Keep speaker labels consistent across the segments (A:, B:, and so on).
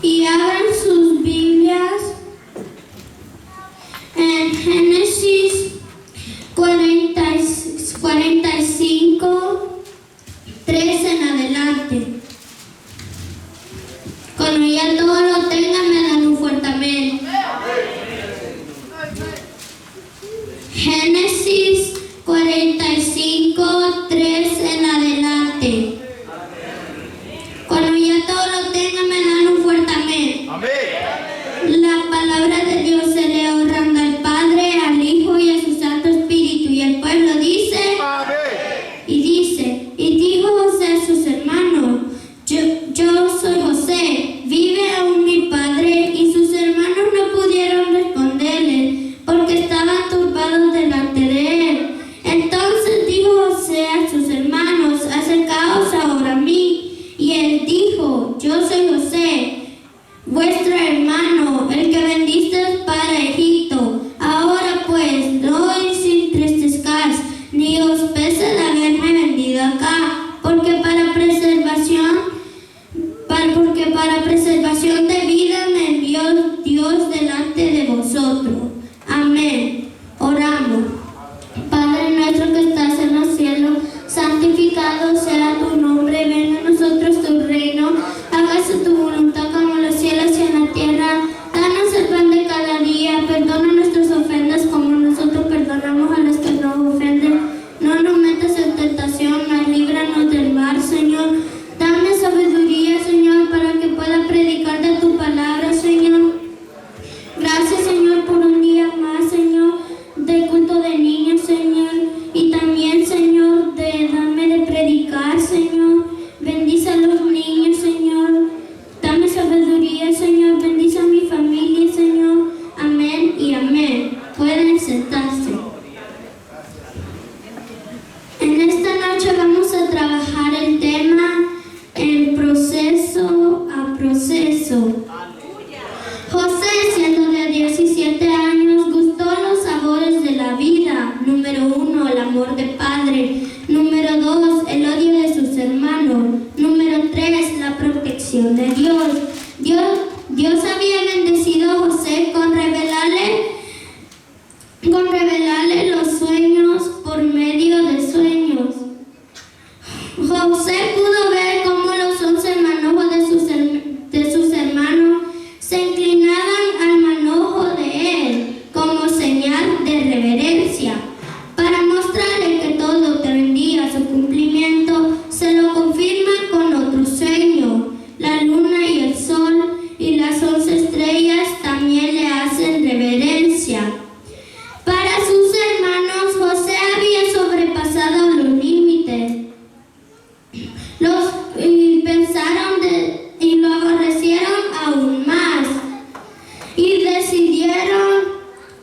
A: y abran sus Biblias en Génesis 45, 3 en adelante. Cuando ya todo lo tengan, me dan un fuerte amén. Génesis 45, 3 en adelante. Cuando ya todo lo tengan, me dan un fuerte amén. La palabra de Dios se le honra al Padre, al Hijo y a su Santo Espíritu. Y el pueblo dice, y dijo José a sus hermanos, yo soy José, ¿vive aún mi padre? Y sus hermanos no pudieron responderle, porque estaban turbados delante de él. Entonces dijo José a sus hermanos, acercaos ahora a mí. Y él dijo, yo soy José, vuestro hermano, el que vendisteis para Egipto. Ahora pues, no os entristezcáis, ni os pese de haberme vendido acá, porque para preservación de vida me envió Dios delante de vosotros. Amén. Oramos. Padre nuestro que estás en los cielos, santificado sea tu nombre, venga a nosotros tu reino, hágase tu voluntad como en los cielos y en la tierra. Danos el pan de cada día, perdona nuestras ofensas como nosotros perdonamos a los que nos ofenden. No nos metas en tentación, mas líbranos del mal, Señor. Dame sabiduría, Señor, para que pueda predicar de tu palabra, Señor. Gracias, Señor, por un día más, Señor, de culto de niños, Señor, y también, Señor, de darme de predicar, Señor. Bendice a los niños, Señor. Dame sabiduría, Señor. Bendice a mi familia, Señor. Amén y amén. Pueden sentarse. En esta noche vamos a trabajar el tema en proceso a proceso. José, siendo de 17 años, gustó los sabores de la vida. Número 1, el amor de padre. Número 2, el odio de sus hermanos. Número 3, la protección de Dios. Dios había bendecido a José con revelarle los sueños por medio de sueños. José pudo ver cómo los 11 manojos de sus hermanos se inclinaban al manojo de él como señal de reverencia. Para mostrarle que todo tendría su cumplimiento, se lo confirma con otro sueño. La luna y el sol y las 11 estrellas también le hacen reverencia. Para sus hermanos, José había sobrepasado los límites. Y lo aborrecieron aún más y decidieron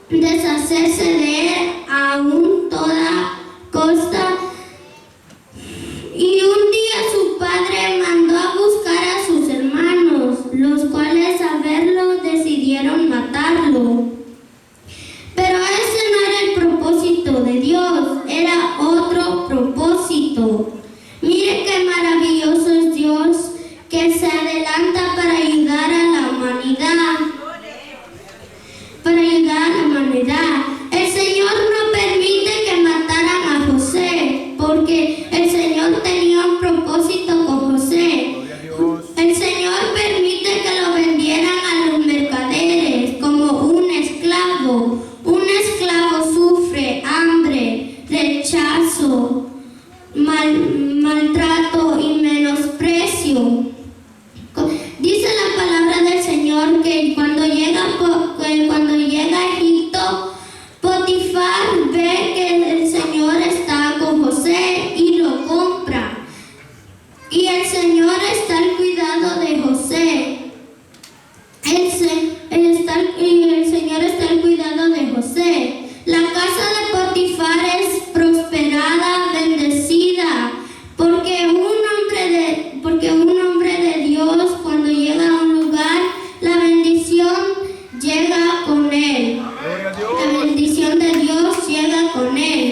A: deshacerse de él aún toda costa. Y un día su padre mandó a buscar a sus hermanos, los cuales al verlo decidieron matarlo. Pero ese no era el propósito de Dios, era otro propósito. Mire qué maravilloso es Dios, que se adelanta para ayudar a la humanidad. El Señor no permite que mataran a José, porque el Señor tenía un propósito con José. El Señor permite que lo vendieran a los mercaderes como un esclavo. Un esclavo sufre hambre, rechazo, maltrato y menosprecio. Dice la palabra del Señor que cuando llega a Egipto, Potifar ve que el Señor está con José y lo compra. Y el Señor está al cuidado de José. El Señor está al cuidado de José. La casa de Potifar es prosperada, bendecida, porque un hombre de Dios, cuando llega a un lugar, la bendición llega con él. La bendición de Dios llega con él.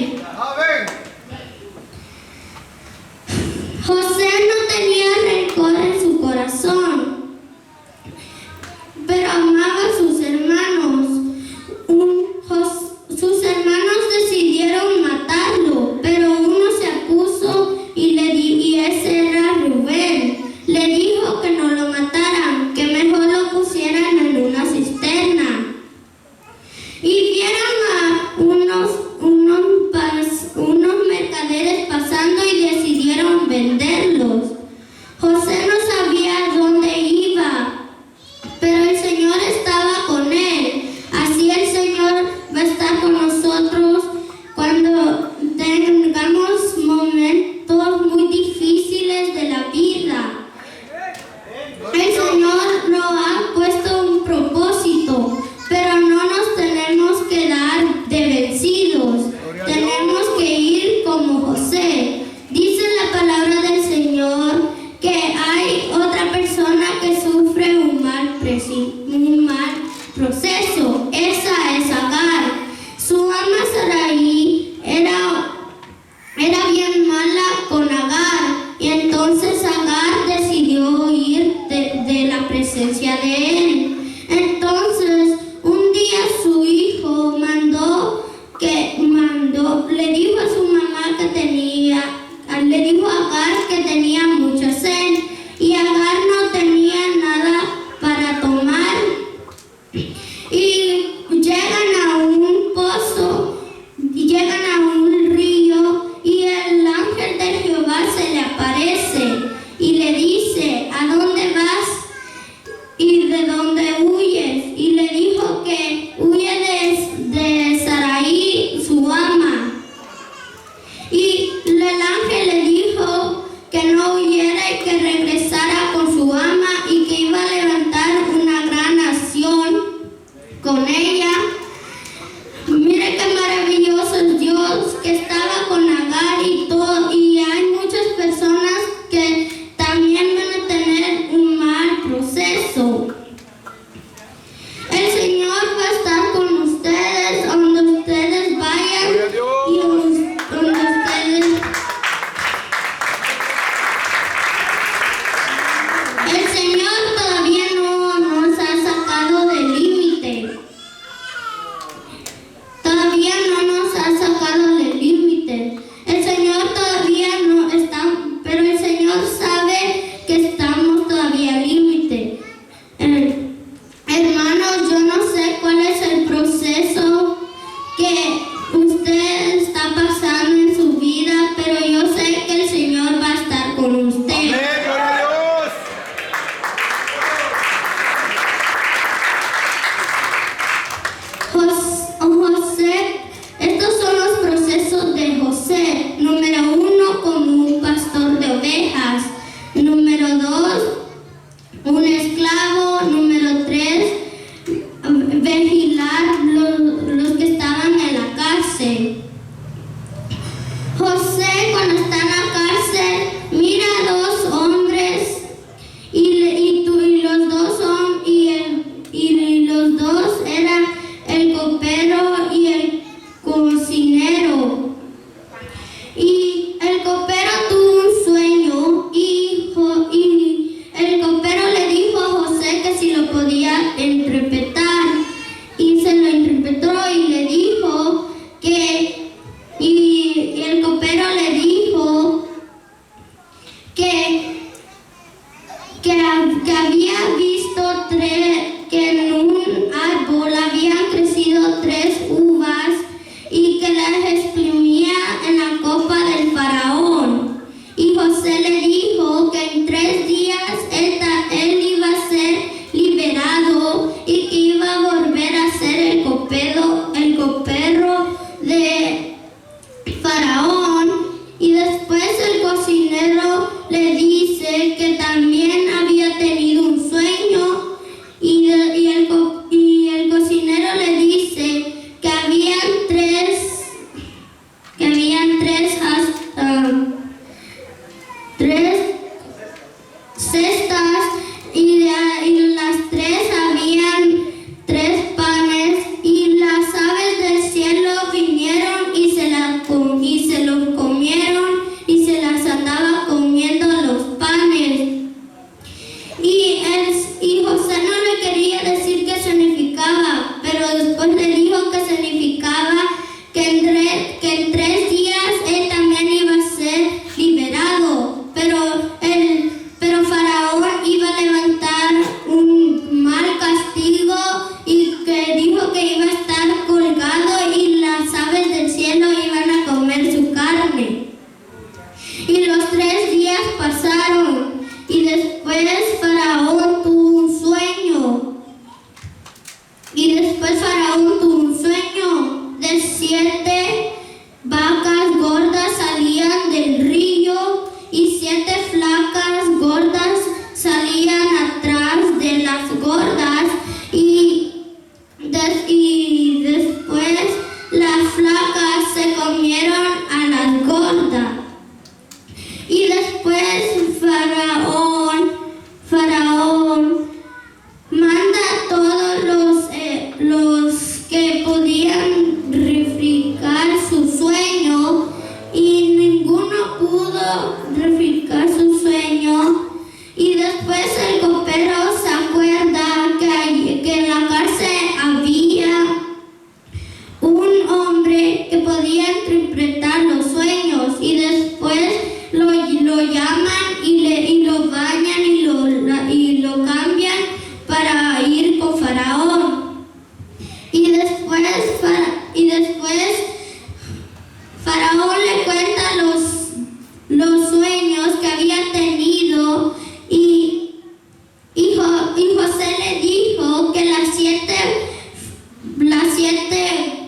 A: José le dijo que las siete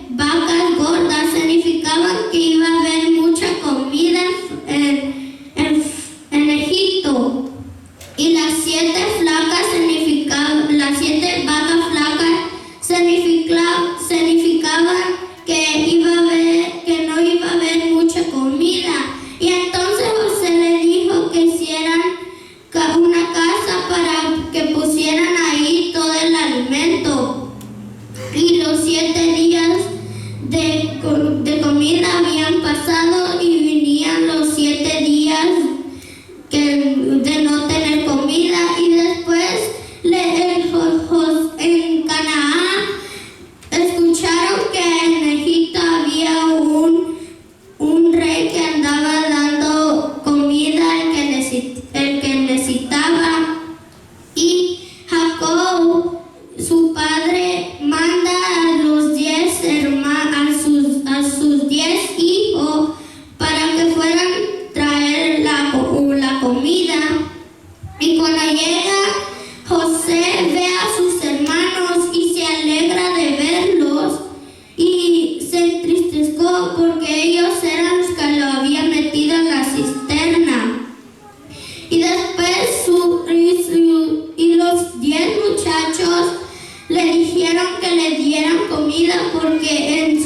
A: vacas gordas significaban que iba a haber mucha comida en Egipto. Y las siete vacas flacas significaban que no iba a haber mucha comida. Y entonces José le dijo que hicieran una casa para que pusieran ahí todo el alimento. Y los 7 días de comida habían pasado y venían los 7 días de no tener comida. Y después en Canaán escucharon que en Egipto había un rey que andaba dando comida al que necesitaba. Y Jacob, su padre, manda a los 10 hermanos, a sus 10 hijos para que fueran traer la comida. Y cuando llega, José ve a sus hermanos y se alegra de verlos y se entristeció porque ellos eran los que lo habían metido en la cisterna. Y después los 10 muchachos le dijeron que le dieran comida porque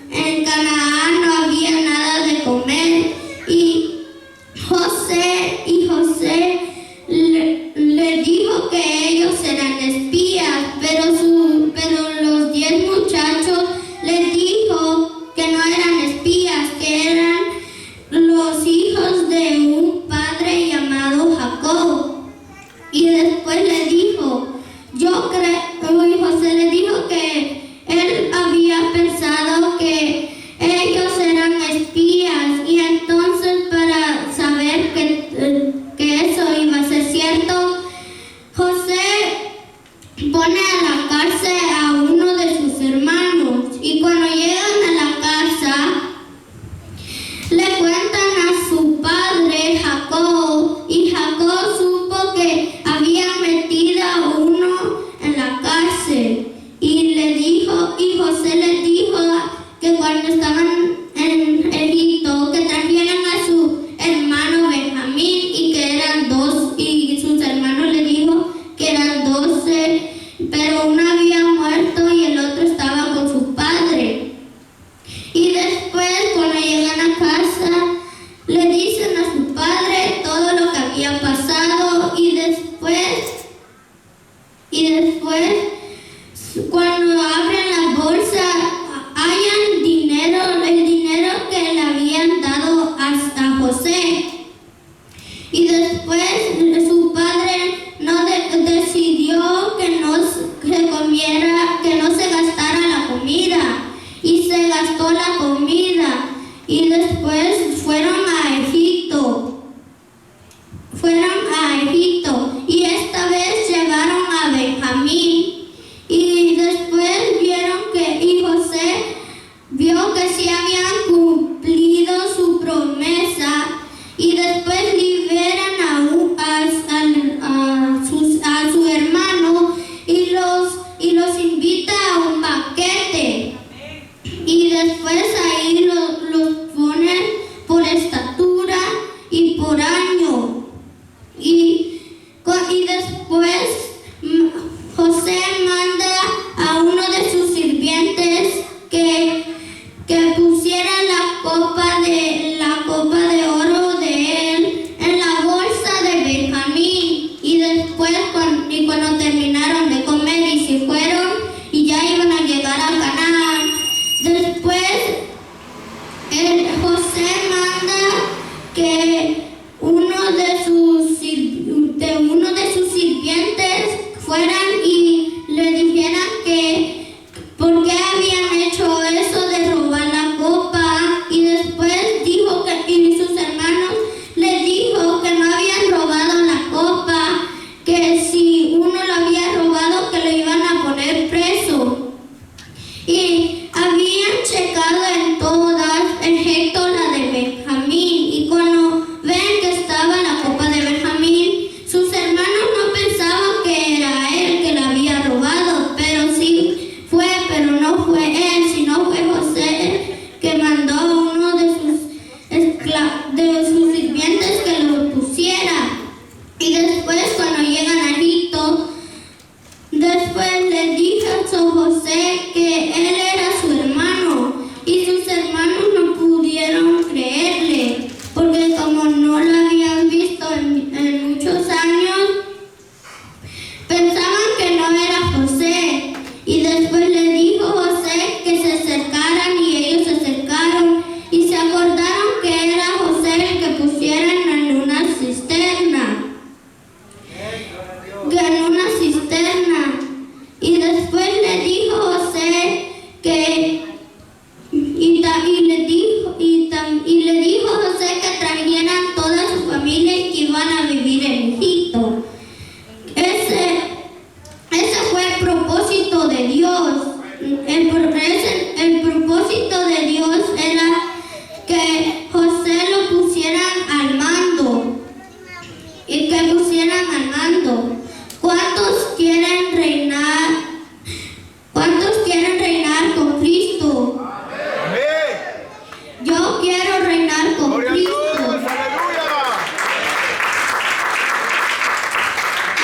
A: en Canaán no había nada de comer. Y José le dijo que ellos eran espías, pero los 10 muchachos le dijo que no eran espías, que eran los hijos de un padre llamado Jacob. Y después le dijo, José le dijo que él había pensado que ellos eran espías, y entonces para saber que eso iba a ser cierto, José pone a la cárcel a uno de sus hermanos. Y cuando llegan a la casa, le cuentan a su padre Jacob, y Jacob supo que habían metido a uno en la cárcel. Y José le dijo que cuando estaban en Egipto, que trajeran a su hermano Benjamín, y que eran 2, y sus hermanos le dijo que eran 12, pero uno había muerto y el otro estaba con su padre. Y después, cuando llegan a casa, le dicen a su padre todo lo que había pasado. Y después cuando abren la bolsa, hallan dinero, el dinero que le habían dado hasta José. Y después su padre decidió que no se gastara la comida, y se gastó la comida. Y después fueron a Egipto, y esta vez llevaron a Benjamín. Y después pensó José que él era su hermano y sus hermanos no pudieron creerle porque como no lo habían visto en muchos años, pensaban que no era José. Y después le dijo José que se acercaran y ellos se acercaron y se acordaron que era José el que pusieran en una cisterna. Y después le dijo José que le dijo José que trajeran toda su familia y que iban a vivir en Egipto. Ese fue el propósito de Dios. El propósito de Dios era que José lo pusieran al mando. Y que pusieran al mando. ¿Cuántos quieren reinar? ¿Cuántos quieren reinar con Cristo?
B: Amén.
A: Yo quiero reinar con
B: Gloria a
A: Cristo.
B: Dios, aleluya.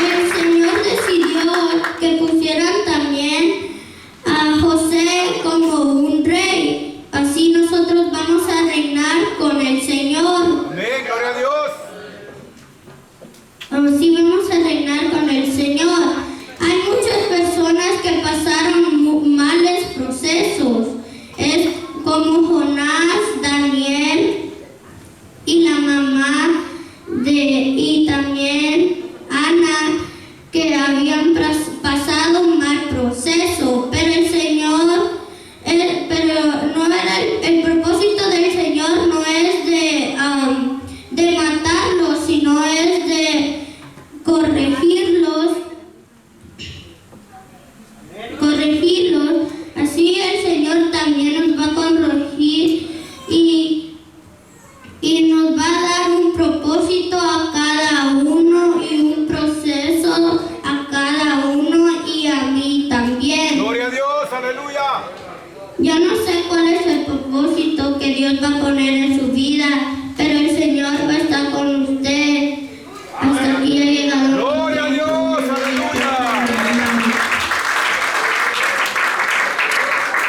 A: El Señor decidió que pusieran también a José como un rey. Así nosotros vamos a reinar con el Señor.
B: Amén, gloria a Dios.
A: Así vamos a reinar con el Señor. Hay muchas personas que pasaron males procesos. Es como Jonás, Daniel y la mamá y también Ana, que habían pasado un mal proceso. Pero el Señor, el propósito del Señor no es de matarlos, sino es de corregirlos. Así el Señor también nos va a corregir y nos va a dar un propósito a cada uno y un proceso a cada uno y a mí también.
B: Gloria a Dios, aleluya.
A: Yo no sé cuál es el propósito que Dios va a poner en su vida,